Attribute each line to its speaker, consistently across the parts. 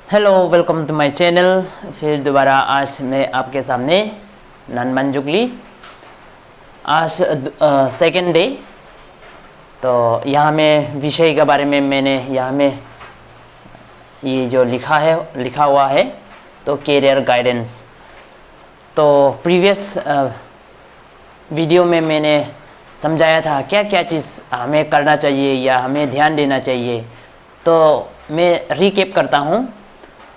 Speaker 1: Hello, welcome to my channel. फिर दोबारा आज मैं आपके सामने ननमन जुगली। आज सेकेंड डे। तो यहाँ में विषय के बारे में मैंने यहाँ में ये जो लिखा हुआ है तो कैरियर गाइडेंस। तो प्रीवियस वीडियो में मैंने समझाया था क्या क्या चीज़ हमें करना चाहिए या हमें ध्यान देना चाहिए। तो मैं रिकैप करता हूँ।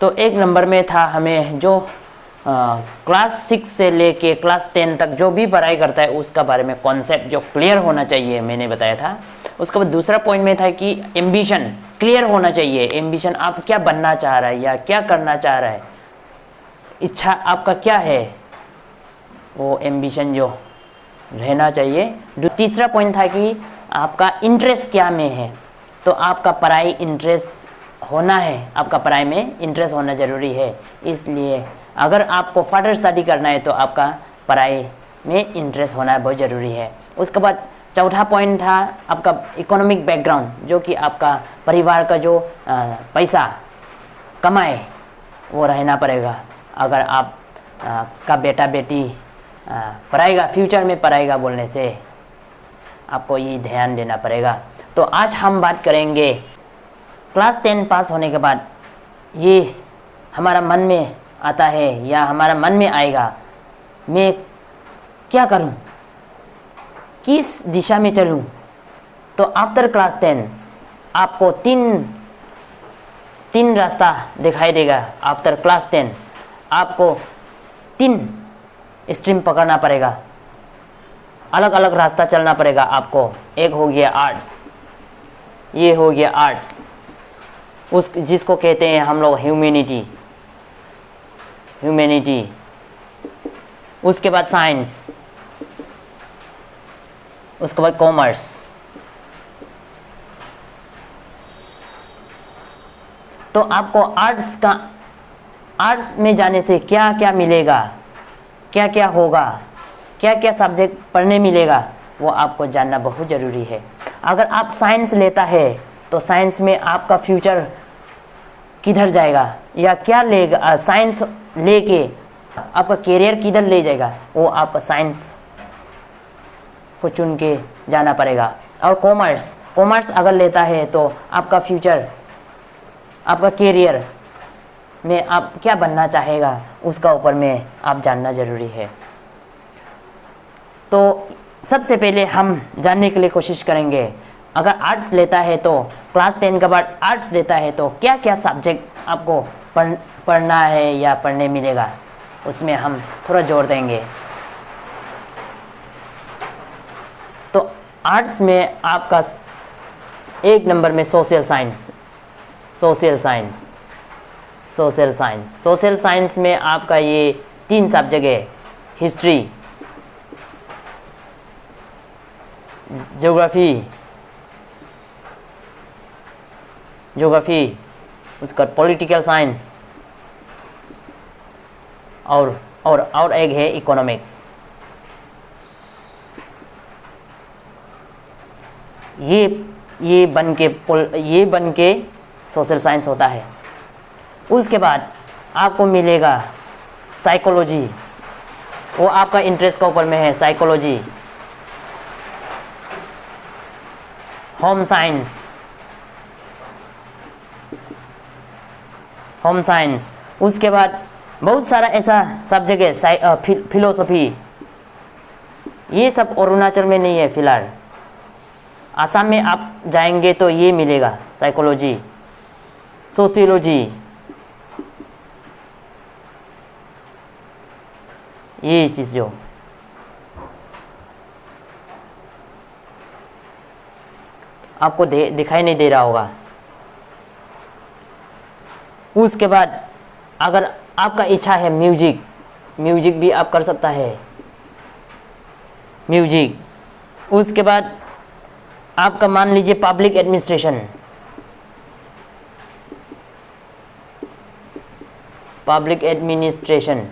Speaker 1: तो एक नंबर में था हमें जो क्लास 6 से लेके क्लास 10 तक जो भी पढ़ाई करता है उसका बारे में कॉन्सेप्ट जो क्लियर होना चाहिए मैंने बताया था। उसके बाद दूसरा पॉइंट में था कि एम्बिशन क्लियर होना चाहिए। एम्बिशन आप क्या बनना चाह रहा है या क्या करना चाह रहा है, इच्छा आपका क्या है, वो एम्बिशन जो रहना चाहिए। तीसरा पॉइंट था कि आपका इंटरेस्ट क्या में है। तो आपका पढ़ाई इंटरेस्ट होना है, आपका पढ़ाई में इंटरेस्ट होना ज़रूरी है। इसलिए अगर आपको फर्दर स्टडी करना है तो आपका पढ़ाई में इंटरेस्ट होना बहुत ज़रूरी है। उसके बाद चौथा पॉइंट था आपका इकोनॉमिक बैकग्राउंड, जो कि आपका परिवार का जो पैसा कमाए वो रहना पड़ेगा। अगर आप का बेटा बेटी पढ़ाएगा, फ्यूचर में पढ़ाएगा बोलने से आपको ये ध्यान देना पड़ेगा। तो आज हम बात करेंगे क्लास 10 पास होने के बाद ये हमारा मन में आता है या हमारा मन में आएगा, मैं क्या करूं, किस दिशा में चलूं। तो आफ्टर क्लास 10 आपको तीन रास्ता दिखाई देगा। आफ्टर क्लास 10 आपको 3 स्ट्रीम पकड़ना पड़ेगा, अलग अलग रास्ता चलना पड़ेगा आपको। एक हो गया आर्ट्स, ये हो गया आर्ट्स, उस जिसको कहते हैं हम लोग ह्यूमैनिटी। उसके बाद साइंस, उसके बाद कॉमर्स। तो आपको आर्ट्स में जाने से क्या क्या मिलेगा, क्या क्या होगा, क्या क्या सब्जेक्ट पढ़ने मिलेगा, वो आपको जानना बहुत ज़रूरी है। अगर आप साइंस लेता है तो साइंस में आपका फ्यूचर किधर जाएगा या क्या लेगा, साइंस लेके आपका कैरियर किधर ले जाएगा, वो आप साइंस को चुन के जाना पड़ेगा। और कॉमर्स अगर लेता है तो आपका फ्यूचर, आपका कैरियर में आप क्या बनना चाहेगा उसका ऊपर में आप जानना ज़रूरी है। तो सबसे पहले हम जानने के लिए कोशिश करेंगे, अगर आर्ट्स लेता है तो क्लास 10 के बाद आर्ट्स लेता है तो क्या क्या सब्जेक्ट आपको पढ़ना है या पढ़ने मिलेगा, उसमें हम थोड़ा जोर देंगे। तो आर्ट्स में आपका एक नंबर में सोशल साइंस में आपका ये 3 सब्जेक्ट है, हिस्ट्री, ज्योग्राफी, उसका पॉलिटिकल साइंस और एक है इकोनॉमिक्स। ये बन के सोशल साइंस होता है। उसके बाद आपको मिलेगा साइकोलॉजी, वो आपका इंटरेस्ट के ऊपर में है। Psychology, home science. उसके बाद बहुत सारा ऐसा सब्जेक्ट है, फिलोसफी। ये सब अरुणाचल में नहीं है फिलहाल, आसाम में आप जाएंगे तो ये मिलेगा, साइकोलॉजी, सोशियोलॉजी, ये चीज़ जो आपको दिखाई नहीं दे रहा होगा। उसके बाद अगर आपका इच्छा है म्यूजिक भी आप कर सकता है, म्यूजिक। उसके बाद आपका मान लीजिए पब्लिक एडमिनिस्ट्रेशन,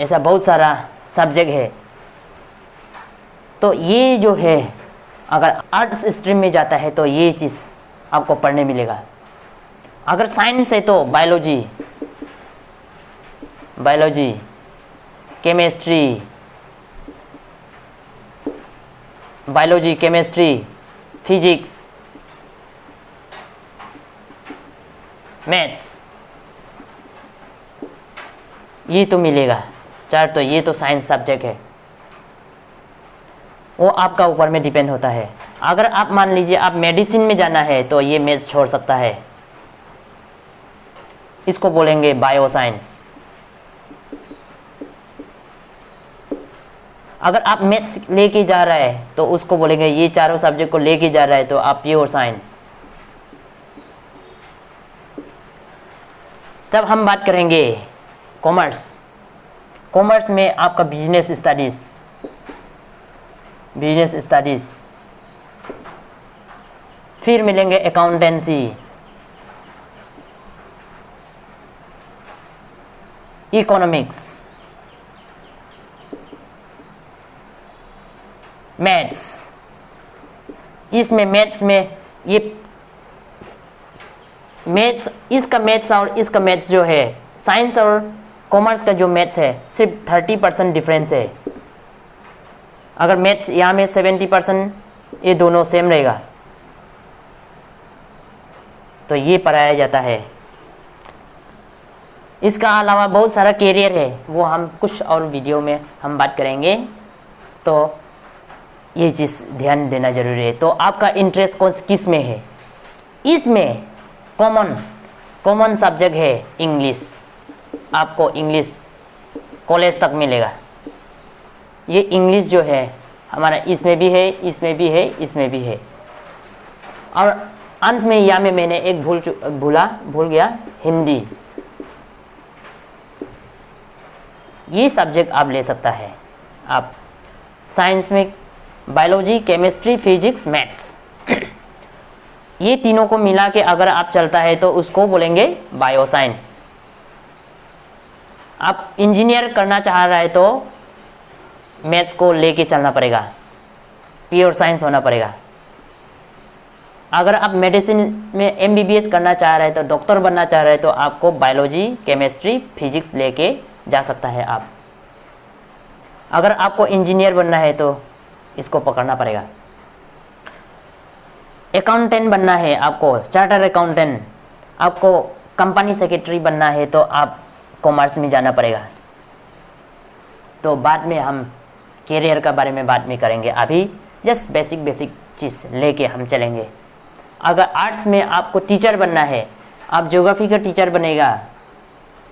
Speaker 1: ऐसा बहुत सारा सब्जेक्ट है। तो ये जो है अगर आर्ट्स स्ट्रीम में जाता है तो ये चीज़ आपको पढ़ने मिलेगा। अगर साइंस है तो बायोलॉजी, केमिस्ट्री, फिजिक्स, मैथ्स, ये तो मिलेगा। चार तो ये तो साइंस सब्जेक्ट है, वो आपका ऊपर में डिपेंड होता है। अगर आप मान लीजिए आप मेडिसिन में जाना है तो ये मैथ्स छोड़ सकता है, इसको बोलेंगे बायो साइंस। अगर आप मैथ्स लेके जा रहा है तो उसको बोलेंगे, ये चारों सब्जेक्ट को लेके जा रहा है तो आप प्योर साइंस। तब हम बात करेंगे कॉमर्स में आपका बिजनेस स्टडीज, फिर मिलेंगे अकाउंटेंसी, इकोनॉमिक्स, मैथ्स। इसमें मैथ्स में ये मैथ्स, इसका मैथ्स और इसका मैथ्स जो है, साइंस और कॉमर्स का जो मैथ्स है सिर्फ 30% डिफरेंस है। अगर मैथ्स यहाँ में 70%, ये दोनों सेम रहेगा, तो ये पढ़ाया जाता है। इसका अलावा बहुत सारा कैरियर है, वो हम कुछ और वीडियो में हम बात करेंगे, तो ये चीज़ ध्यान देना जरूरी है। तो आपका इंटरेस्ट किस में है? इसमें कॉमन सब्जेक्ट है इंग्लिश। आपको इंग्लिश कॉलेज तक मिलेगा। ये इंग्लिश जो है हमारा इसमें भी है, इसमें भी है, इसमें भी है। और अंत में या में मैंने एक भूल गया, हिंदी। ये सब्जेक्ट आप ले सकता है। आप साइंस में बायोलॉजी, केमिस्ट्री, फिजिक्स, मैथ्स, ये तीनों को मिला के अगर आप चलता है तो उसको बोलेंगे बायो साइंस। आप इंजीनियर करना चाह रहा है तो मैथ्स को लेके चलना पड़ेगा, प्योर साइंस होना पड़ेगा। अगर आप मेडिसिन में MBBS करना चाह रहे हैं, तो डॉक्टर बनना चाह रहे हैं, तो आपको बायोलॉजी, केमिस्ट्री, फिजिक्स लेके जा सकता है आप। अगर आपको इंजीनियर बनना है तो इसको पकड़ना पड़ेगा। अकाउंटेंट बनना है आपको, चार्टर अकाउंटेंट, आपको कंपनी सेक्रेटरी बनना है तो आप कॉमर्स में जाना पड़ेगा। तो बाद में हम कैरियर का बारे में बात में करेंगे, अभी जस्ट बेसिक चीज़ लेके हम चलेंगे। अगर आर्ट्स में आपको टीचर बनना है, आप ज्योग्राफी का टीचर बनेगा,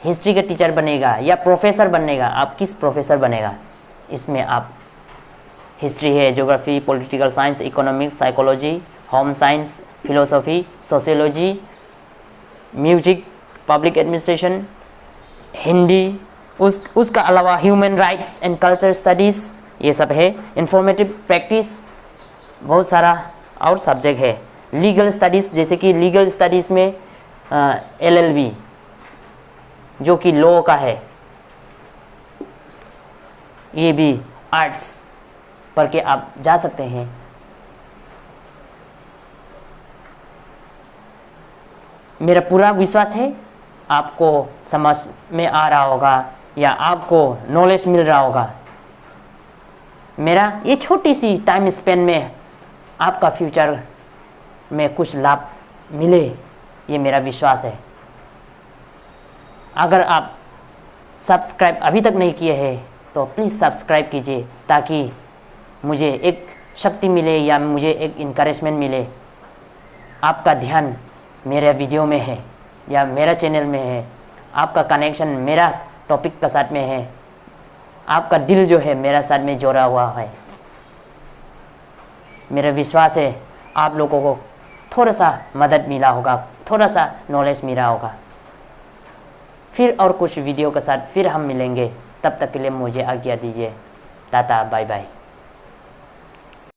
Speaker 1: हिस्ट्री का टीचर बनेगा या प्रोफेसर बनेगा, आप किस प्रोफेसर बनेगा? इसमें आप हिस्ट्री है, geography, political science, economics, psychology, home science, philosophy, sociology, music, public administration, Hindi, उसका अलावा human rights and culture studies, ये सब है। इंफॉर्मेटिव प्रैक्टिस, बहुत सारा और सब्जेक्ट है। लीगल स्टडीज़, जैसे कि लीगल स्टडीज़ में LLB जो कि लॉ का है, ये भी आर्ट्स पढ़ के आप जा सकते हैं। मेरा पूरा विश्वास है आपको समझ में आ रहा होगा या आपको नॉलेज मिल रहा होगा। मेरा ये छोटी सी टाइम स्पेन में आपका फ्यूचर में कुछ लाभ मिले, ये मेरा विश्वास है। अगर आप सब्सक्राइब अभी तक नहीं किए हैं तो प्लीज़ सब्सक्राइब कीजिए, ताकि मुझे एक शक्ति मिले या मुझे एक इनकरेजमेंट मिले। आपका ध्यान मेरे वीडियो में है या मेरा चैनल में है, आपका कनेक्शन मेरा टॉपिक का साथ में है, आपका दिल जो है मेरा साथ में जोड़ा हुआ है। मेरा विश्वास है आप लोगों को थोड़ा सा मदद मिला होगा, थोड़ा सा नॉलेज मिला होगा। फिर और कुछ वीडियो के साथ फिर हम मिलेंगे, तब तक के लिए मुझे आज्ञा दीजिए। Tata, bye bye.